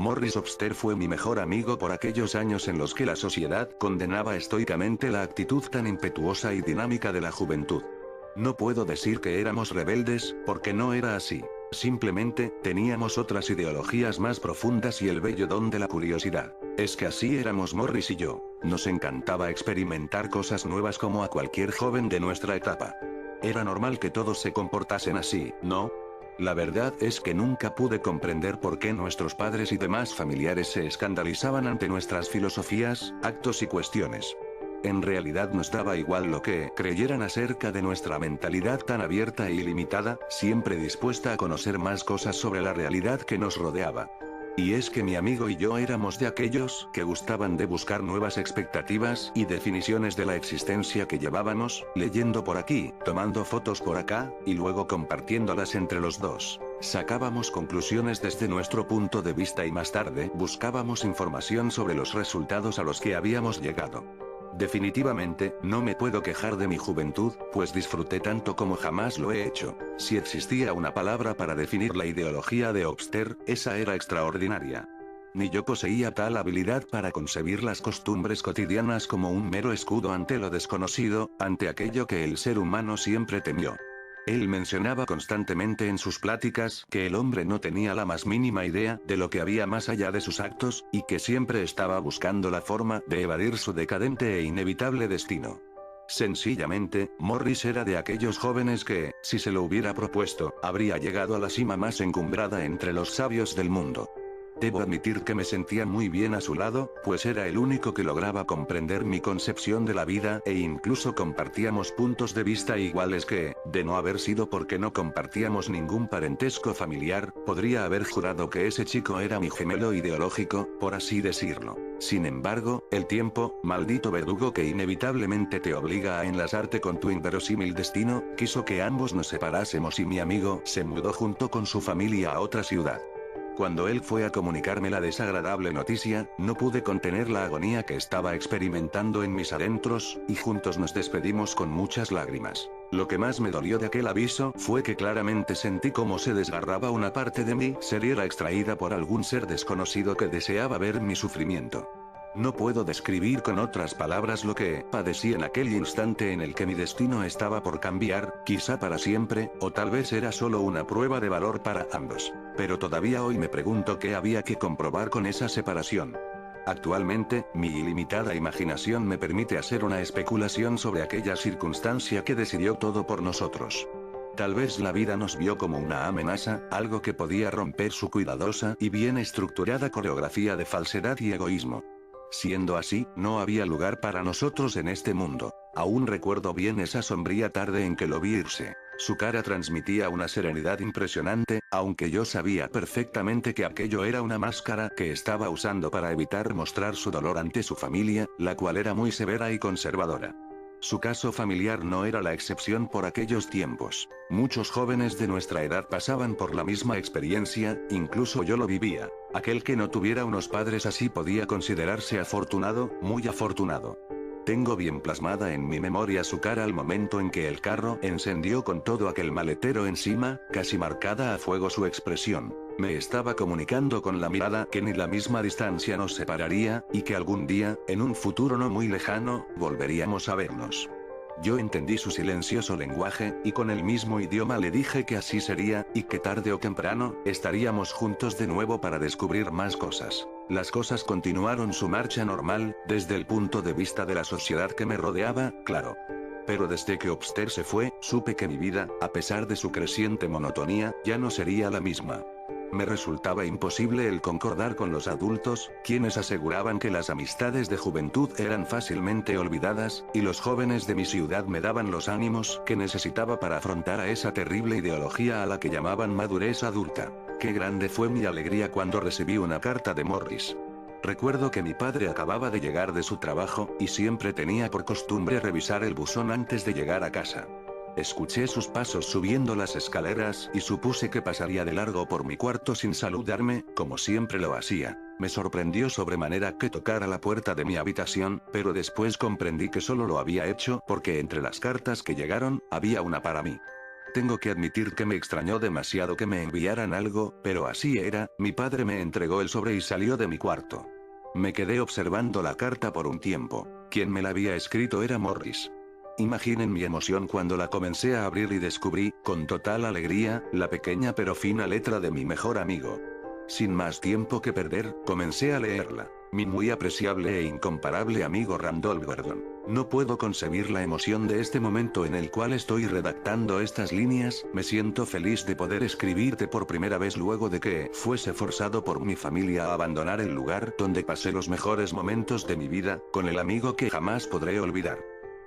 Morris Obster fue mi mejor amigo por aquellos años en los que la sociedad condenaba estoicamente la actitud tan impetuosa y dinámica de la juventud. No puedo decir que éramos rebeldes, porque no era así. Simplemente, teníamos otras ideologías más profundas y el bello don de la curiosidad. Es que así éramos Morris y yo. Nos encantaba experimentar cosas nuevas como a cualquier joven de nuestra etapa. Era normal que todos se comportasen así, ¿no? La verdad es que nunca pude comprender por qué nuestros padres y demás familiares se escandalizaban ante nuestras filosofías, actos y cuestiones. En realidad nos daba igual lo que creyeran acerca de nuestra mentalidad tan abierta e ilimitada, siempre dispuesta a conocer más cosas sobre la realidad que nos rodeaba. Y es que mi amigo y yo éramos de aquellos que gustaban de buscar nuevas expectativas y definiciones de la existencia que llevábamos, leyendo por aquí, tomando fotos por acá, y luego compartiéndolas entre los dos. Sacábamos conclusiones desde nuestro punto de vista y más tarde buscábamos información sobre los resultados a los que habíamos llegado. Definitivamente, no me puedo quejar de mi juventud, pues disfruté tanto como jamás lo he hecho. Si existía una palabra para definir la ideología de Obster, esa era extraordinaria. Ni yo poseía tal habilidad para concebir las costumbres cotidianas como un mero escudo ante lo desconocido, ante aquello que el ser humano siempre temió. Él mencionaba constantemente en sus pláticas que el hombre no tenía la más mínima idea de lo que había más allá de sus actos, y que siempre estaba buscando la forma de evadir su decadente e inevitable destino. Sencillamente, Morris era de aquellos jóvenes que, si se lo hubiera propuesto, habría llegado a la cima más encumbrada entre los sabios del mundo. Debo admitir que me sentía muy bien a su lado, pues era el único que lograba comprender mi concepción de la vida e incluso compartíamos puntos de vista iguales que, de no haber sido porque no compartíamos ningún parentesco familiar, podría haber jurado que ese chico era mi gemelo ideológico, por así decirlo. Sin embargo, el tiempo, maldito verdugo que inevitablemente te obliga a enlazarte con tu inverosímil destino, quiso que ambos nos separásemos y mi amigo se mudó junto con su familia a otra ciudad. Cuando él fue a comunicarme la desagradable noticia, no pude contener la agonía que estaba experimentando en mis adentros, y juntos nos despedimos con muchas lágrimas. Lo que más me dolió de aquel aviso fue que claramente sentí cómo se desgarraba una parte de mí, ser y era extraída por algún ser desconocido que deseaba ver mi sufrimiento. No puedo describir con otras palabras lo que padecí en aquel instante en el que mi destino estaba por cambiar, quizá para siempre, o tal vez era solo una prueba de valor para ambos. Pero todavía hoy me pregunto qué había que comprobar con esa separación. Actualmente, mi ilimitada imaginación me permite hacer una especulación sobre aquella circunstancia que decidió todo por nosotros. Tal vez la vida nos vio como una amenaza, algo que podía romper su cuidadosa y bien estructurada coreografía de falsedad y egoísmo. Siendo así, no había lugar para nosotros en este mundo. Aún recuerdo bien esa sombría tarde en que lo vi irse. Su cara transmitía una serenidad impresionante, aunque yo sabía perfectamente que aquello era una máscara que estaba usando para evitar mostrar su dolor ante su familia, la cual era muy severa y conservadora. Su caso familiar no era la excepción por aquellos tiempos. Muchos jóvenes de nuestra edad pasaban por la misma experiencia, incluso yo lo vivía. Aquel que no tuviera unos padres así podía considerarse afortunado, muy afortunado. Tengo bien plasmada en mi memoria su cara al momento en que el carro encendió con todo aquel maletero encima, casi marcada a fuego su expresión. Me estaba comunicando con la mirada que ni la misma distancia nos separaría, y que algún día, en un futuro no muy lejano, volveríamos a vernos. Yo entendí su silencioso lenguaje, y con el mismo idioma le dije que así sería, y que tarde o temprano, estaríamos juntos de nuevo para descubrir más cosas. Las cosas continuaron su marcha normal, desde el punto de vista de la sociedad que me rodeaba, claro. Pero desde que Obster se fue, supe que mi vida, a pesar de su creciente monotonía, ya no sería la misma. Me resultaba imposible el concordar con los adultos, quienes aseguraban que las amistades de juventud eran fácilmente olvidadas, y los jóvenes de mi ciudad me daban los ánimos que necesitaba para afrontar a esa terrible ideología a la que llamaban madurez adulta. Qué grande fue mi alegría cuando recibí una carta de Morris. Recuerdo que mi padre acababa de llegar de su trabajo, y siempre tenía por costumbre revisar el buzón antes de llegar a casa. Escuché sus pasos subiendo las escaleras y supuse que pasaría de largo por mi cuarto sin saludarme, como siempre lo hacía. Me sorprendió sobremanera que tocara la puerta de mi habitación, pero después comprendí que solo lo había hecho porque entre las cartas que llegaron, había una para mí. Tengo que admitir que me extrañó demasiado que me enviaran algo, pero así era, mi padre me entregó el sobre y salió de mi cuarto. Me quedé observando la carta por un tiempo. Quien me la había escrito era Morris. Imaginen mi emoción cuando la comencé a abrir y descubrí, con total alegría, la pequeña pero fina letra de mi mejor amigo. Sin más tiempo que perder, comencé a leerla. Mi muy apreciable e incomparable amigo Randolph Gordon. No puedo concebir la emoción de este momento en el cual estoy redactando estas líneas, me siento feliz de poder escribirte por primera vez luego de que fuese forzado por mi familia a abandonar el lugar donde pasé los mejores momentos de mi vida, con el amigo que jamás podré olvidar.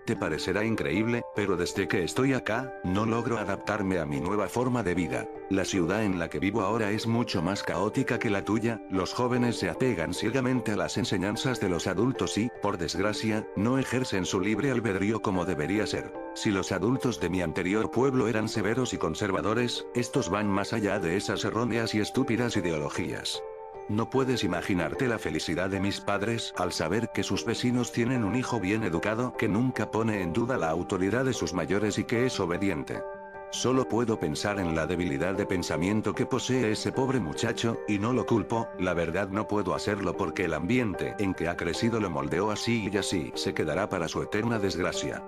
Te parecerá increíble, pero desde que estoy acá, no logro adaptarme a mi nueva forma de vida. La ciudad en la que vivo ahora es mucho más caótica que la tuya, los jóvenes se apegan ciegamente a las enseñanzas de los adultos y, por desgracia, no ejercen su libre albedrío como debería ser. Si los adultos de mi anterior pueblo eran severos y conservadores, estos van más allá de esas erróneas y estúpidas ideologías. No puedes imaginarte la felicidad de mis padres al saber que sus vecinos tienen un hijo bien educado que nunca pone en duda la autoridad de sus mayores y que es obediente. Solo puedo pensar en la debilidad de pensamiento que posee ese pobre muchacho, y no lo culpo, la verdad no puedo hacerlo porque el ambiente en que ha crecido lo moldeó así y así se quedará para su eterna desgracia.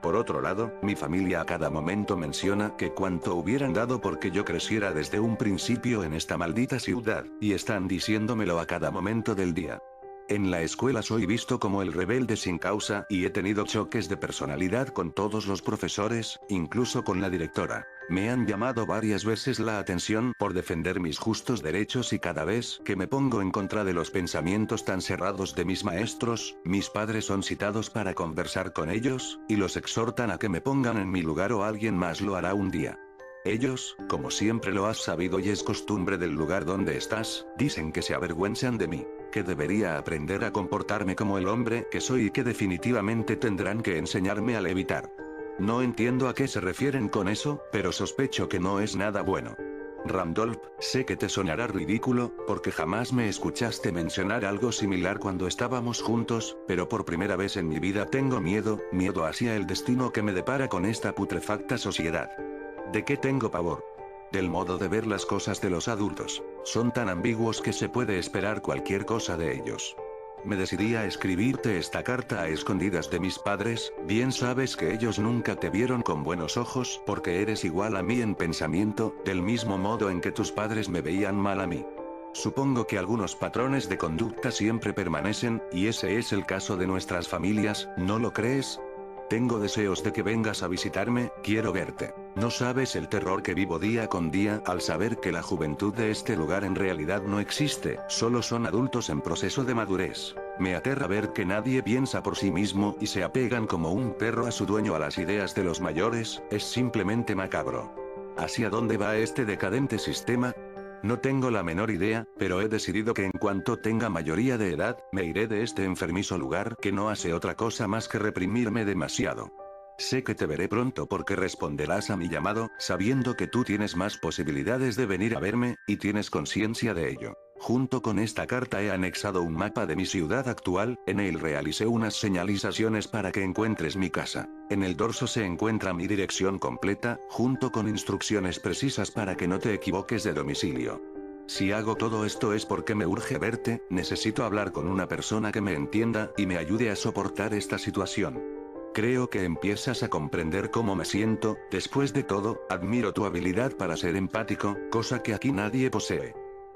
Por otro lado, mi familia a cada momento menciona que cuánto hubieran dado porque yo creciera desde un principio en esta maldita ciudad, y están diciéndomelo a cada momento del día. En la escuela soy visto como el rebelde sin causa y he tenido choques de personalidad con todos los profesores, incluso con la directora. Me han llamado varias veces la atención por defender mis justos derechos y cada vez que me pongo en contra de los pensamientos tan cerrados de mis maestros, mis padres son citados para conversar con ellos, y los exhortan a que me pongan en mi lugar o alguien más lo hará un día. Ellos, como siempre lo has sabido y es costumbre del lugar donde estás, dicen que se avergüenzan de mí, que debería aprender a comportarme como el hombre que soy y que definitivamente tendrán que enseñarme a levitar. No entiendo a qué se refieren con eso, pero sospecho que no es nada bueno. Randolph, sé que te sonará ridículo, porque jamás me escuchaste mencionar algo similar cuando estábamos juntos, pero por primera vez en mi vida tengo miedo hacia el destino que me depara con esta putrefacta sociedad. ¿De qué tengo pavor? Del modo de ver las cosas de los adultos. Son tan ambiguos que se puede esperar cualquier cosa de ellos. Me decidí a escribirte esta carta a escondidas de mis padres, bien sabes que ellos nunca te vieron con buenos ojos porque eres igual a mí en pensamiento, del mismo modo en que tus padres me veían mal a mí. Supongo que algunos patrones de conducta siempre permanecen, y ese es el caso de nuestras familias, ¿no lo crees? Tengo deseos de que vengas a visitarme, quiero verte. No sabes el terror que vivo día con día al saber que la juventud de este lugar en realidad no existe, solo son adultos en proceso de madurez. Me aterra ver que nadie piensa por sí mismo y se apegan como un perro a su dueño a las ideas de los mayores, es simplemente macabro. ¿Hacia dónde va este decadente sistema? No tengo la menor idea, pero he decidido que en cuanto tenga mayoría de edad, me iré de este enfermizo lugar que no hace otra cosa más que reprimirme demasiado. Sé que te veré pronto porque responderás a mi llamado, sabiendo que tú tienes más posibilidades de venir a verme, y tienes conciencia de ello. Junto con esta carta he anexado un mapa de mi ciudad actual, en él realicé unas señalizaciones para que encuentres mi casa. En el dorso se encuentra mi dirección completa, junto con instrucciones precisas para que no te equivoques de domicilio. Si hago todo esto es porque me urge verte, necesito hablar con una persona que me entienda y me ayude a soportar esta situación. Creo que empiezas a comprender cómo me siento, después de todo, admiro tu habilidad para ser empático, cosa que aquí nadie posee.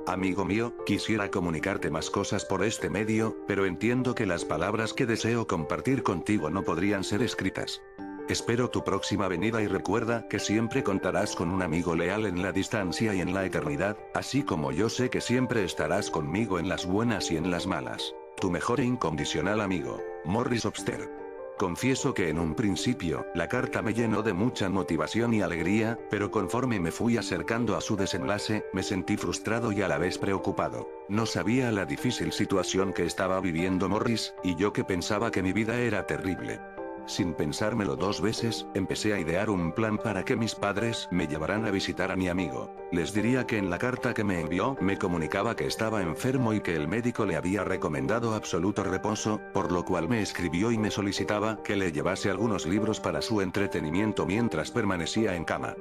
Amigo mío, quisiera comunicarte más cosas por este medio, pero entiendo que las palabras que deseo compartir contigo no podrían ser escritas. Espero tu próxima venida y recuerda que siempre contarás con un amigo leal en la distancia y en la eternidad, así como yo sé que siempre estarás conmigo en las buenas y en las malas. Tu mejor e incondicional amigo, Morris Obster. Confieso que en un principio, la carta me llenó de mucha motivación y alegría, pero conforme me fui acercando a su desenlace, me sentí frustrado y a la vez preocupado. No sabía la difícil situación que estaba viviendo Morris, y yo que pensaba que mi vida era terrible. Sin pensármelo dos veces, empecé a idear un plan para que mis padres me llevaran a visitar a mi amigo. Les diría que en la carta que me envió me comunicaba que estaba enfermo y que el médico le había recomendado absoluto reposo, por lo cual me escribió y me solicitaba que le llevase algunos libros para su entretenimiento mientras permanecía en cama.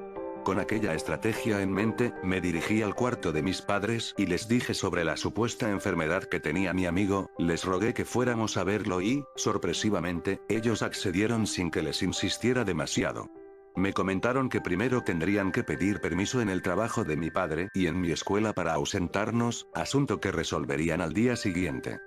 Con aquella estrategia en mente, me dirigí al cuarto de mis padres y les dije sobre la supuesta enfermedad que tenía mi amigo, les rogué que fuéramos a verlo y, sorpresivamente, ellos accedieron sin que les insistiera demasiado. Me comentaron que primero tendrían que pedir permiso en el trabajo de mi padre y en mi escuela para ausentarnos, asunto que resolverían al día siguiente.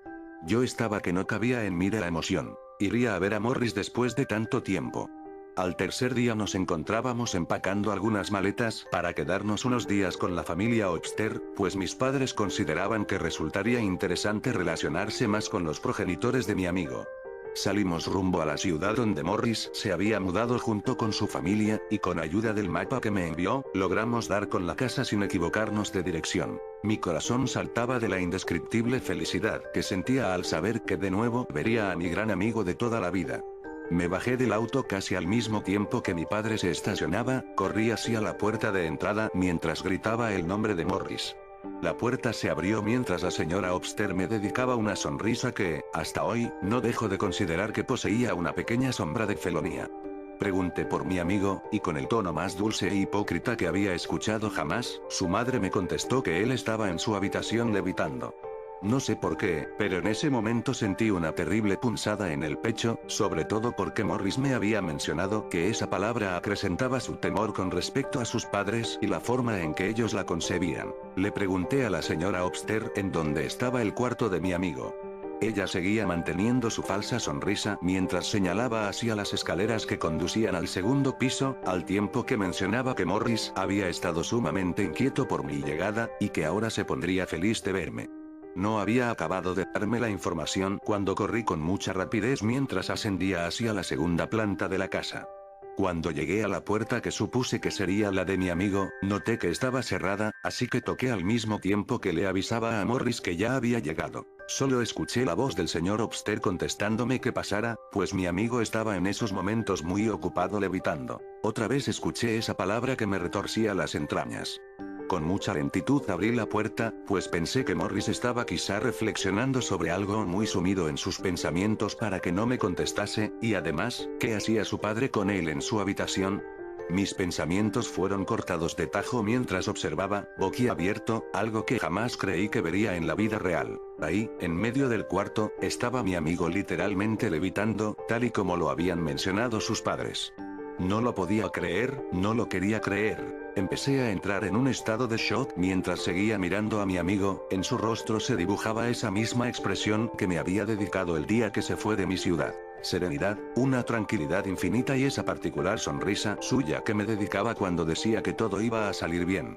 Yo estaba que no cabía en mí de la emoción. Iría a ver a Morris después de tanto tiempo. Al tercer día nos encontrábamos empacando algunas maletas para quedarnos unos días con la familia Obster, pues mis padres consideraban que resultaría interesante relacionarse más con los progenitores de mi amigo. Salimos rumbo a la ciudad donde Morris se había mudado junto con su familia, y con ayuda del mapa que me envió, logramos dar con la casa sin equivocarnos de dirección. Mi corazón saltaba de la indescriptible felicidad que sentía al saber que de nuevo vería a mi gran amigo de toda la vida. Me bajé del auto casi al mismo tiempo que mi padre se estacionaba, corrí hacia la puerta de entrada mientras gritaba el nombre de Morris. La puerta se abrió mientras la señora Obster me dedicaba una sonrisa que, hasta hoy, no dejo de considerar que poseía una pequeña sombra de felonía. Pregunté por mi amigo, y con el tono más dulce e hipócrita que había escuchado jamás, su madre me contestó que él estaba en su habitación levitando. No sé por qué, pero en ese momento sentí una terrible punzada en el pecho, sobre todo porque Morris me había mencionado que esa palabra acrecentaba su temor con respecto a sus padres y la forma en que ellos la concebían. Le pregunté a la señora Obster en dónde estaba el cuarto de mi amigo. Ella seguía manteniendo su falsa sonrisa mientras señalaba hacia las escaleras que conducían al segundo piso, al tiempo que mencionaba que Morris había estado sumamente inquieto por mi llegada, y que ahora se pondría feliz de verme. No había acabado de darme la información cuando corrí con mucha rapidez mientras ascendía hacia la segunda planta de la casa. Cuando llegué a la puerta que supuse que sería la de mi amigo, noté que estaba cerrada, así que toqué al mismo tiempo que le avisaba a Morris que ya había llegado. Solo escuché la voz del señor Obster contestándome que pasara, pues mi amigo estaba en esos momentos muy ocupado levitando. Otra vez escuché esa palabra que me retorcía las entrañas. Con mucha lentitud abrí la puerta, pues pensé que Morris estaba quizá reflexionando sobre algo muy sumido en sus pensamientos para que no me contestase, y además, ¿qué hacía su padre con él en su habitación? Mis pensamientos fueron cortados de tajo mientras observaba, boquiabierto, algo que jamás creí que vería en la vida real. Ahí, en medio del cuarto, estaba mi amigo literalmente levitando, tal y como lo habían mencionado sus padres. No lo podía creer, no lo quería creer. Empecé a entrar en un estado de shock mientras seguía mirando a mi amigo, en su rostro se dibujaba esa misma expresión que me había dedicado el día que se fue de mi ciudad. Serenidad, una tranquilidad infinita y esa particular sonrisa suya que me dedicaba cuando decía que todo iba a salir bien.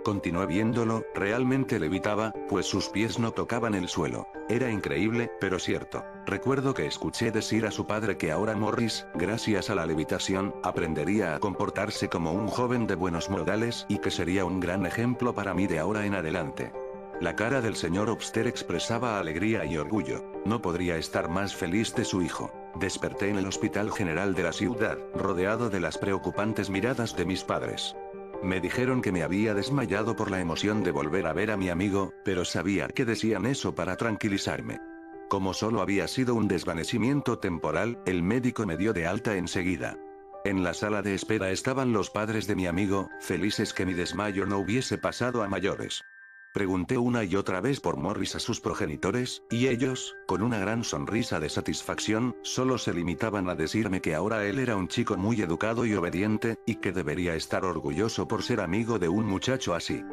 Continué viéndolo, realmente levitaba, pues sus pies no tocaban el suelo. Era increíble, pero cierto. Recuerdo que escuché decir a su padre que ahora Morris, gracias a la levitación, aprendería a comportarse como un joven de buenos modales y que sería un gran ejemplo para mí de ahora en adelante. La cara del señor Obster expresaba alegría y orgullo. No podría estar más feliz de su hijo. Desperté en el Hospital General de la ciudad, rodeado de las preocupantes miradas de mis padres. Me dijeron que me había desmayado por la emoción de volver a ver a mi amigo, pero sabía que decían eso para tranquilizarme. Como solo había sido un desvanecimiento temporal, el médico me dio de alta enseguida. En la sala de espera estaban los padres de mi amigo, felices que mi desmayo no hubiese pasado a mayores. Pregunté una y otra vez por Morris a sus progenitores, y ellos, con una gran sonrisa de satisfacción, solo se limitaban a decirme que ahora él era un chico muy educado y obediente, y que debería estar orgulloso por ser amigo de un muchacho así.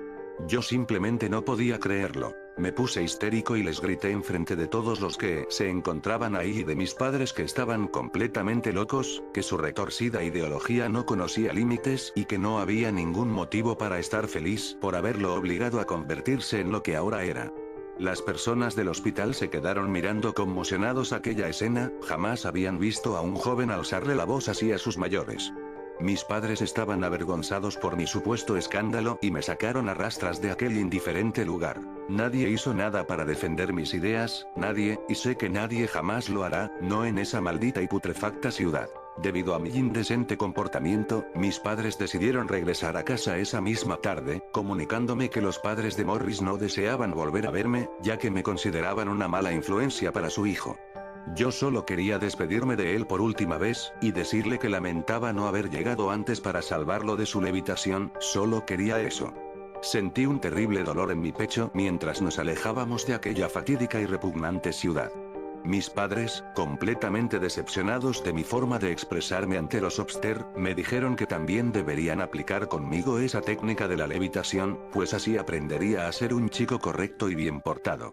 Yo simplemente no podía creerlo. Me puse histérico y les grité enfrente de todos los que se encontraban ahí y de mis padres que estaban completamente locos, que su retorcida ideología no conocía límites y que no había ningún motivo para estar feliz por haberlo obligado a convertirse en lo que ahora era. Las personas del hospital se quedaron mirando conmocionados aquella escena, jamás habían visto a un joven alzarle la voz así a sus mayores. Mis padres estaban avergonzados por mi supuesto escándalo y me sacaron a rastras de aquel indiferente lugar. Nadie hizo nada para defender mis ideas, nadie, y sé que nadie jamás lo hará, no en esa maldita y putrefacta ciudad. Debido a mi indecente comportamiento, mis padres decidieron regresar a casa esa misma tarde, comunicándome que los padres de Morris no deseaban volver a verme, ya que me consideraban una mala influencia para su hijo. Yo solo quería despedirme de él por última vez, y decirle que lamentaba no haber llegado antes para salvarlo de su levitación, solo quería eso. Sentí un terrible dolor en mi pecho mientras nos alejábamos de aquella fatídica y repugnante ciudad. Mis padres, completamente decepcionados de mi forma de expresarme ante los Obster, me dijeron que también deberían aplicar conmigo esa técnica de la levitación, pues así aprendería a ser un chico correcto y bien portado.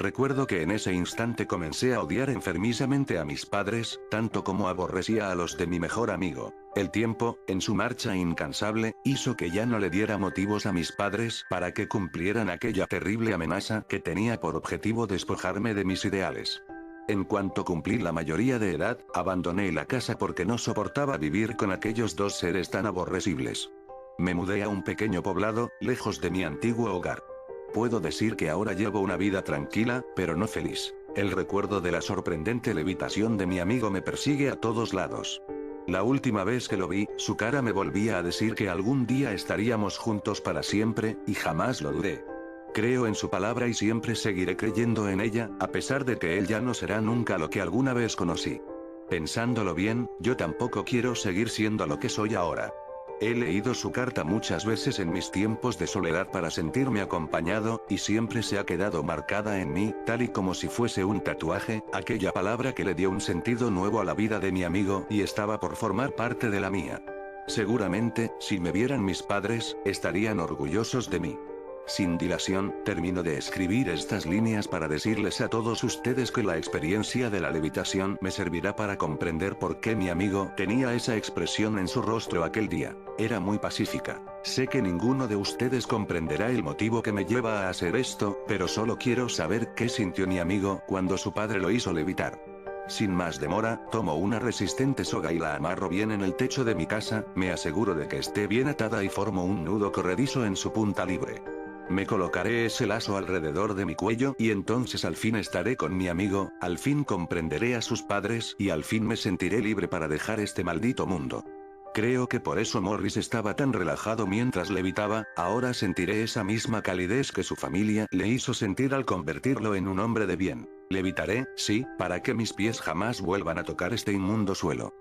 Recuerdo que en ese instante comencé a odiar enfermizamente a mis padres, tanto como aborrecía a los de mi mejor amigo. El tiempo, en su marcha incansable, hizo que ya no le diera motivos a mis padres para que cumplieran aquella terrible amenaza que tenía por objetivo despojarme de mis ideales. En cuanto cumplí la mayoría de edad, abandoné la casa porque no soportaba vivir con aquellos dos seres tan aborrecibles. Me mudé a un pequeño poblado, lejos de mi antiguo hogar. Puedo decir que ahora llevo una vida tranquila, pero no feliz. El recuerdo de la sorprendente levitación de mi amigo me persigue a todos lados. La última vez que lo vi, su cara me volvía a decir que algún día estaríamos juntos para siempre, y jamás lo dudé. Creo en su palabra y siempre seguiré creyendo en ella, a pesar de que él ya no será nunca lo que alguna vez conocí. Pensándolo bien, yo tampoco quiero seguir siendo lo que soy ahora. He leído su carta muchas veces en mis tiempos de soledad para sentirme acompañado, y siempre se ha quedado marcada en mí, tal y como si fuese un tatuaje, aquella palabra que le dio un sentido nuevo a la vida de mi amigo y estaba por formar parte de la mía. Seguramente, si me vieran mis padres, estarían orgullosos de mí. Sin dilación, termino de escribir estas líneas para decirles a todos ustedes que la experiencia de la levitación me servirá para comprender por qué mi amigo tenía esa expresión en su rostro aquel día. Era muy pacífica. Sé que ninguno de ustedes comprenderá el motivo que me lleva a hacer esto, pero solo quiero saber qué sintió mi amigo cuando su padre lo hizo levitar. Sin más demora, tomo una resistente soga y la amarro bien en el techo de mi casa, me aseguro de que esté bien atada y formo un nudo corredizo en su punta libre. Me colocaré ese lazo alrededor de mi cuello y entonces al fin estaré con mi amigo, al fin comprenderé a sus padres y al fin me sentiré libre para dejar este maldito mundo. Creo que por eso Morris estaba tan relajado mientras levitaba, ahora sentiré esa misma calidez que su familia le hizo sentir al convertirlo en un hombre de bien. Levitaré, sí, para que mis pies jamás vuelvan a tocar este inmundo suelo.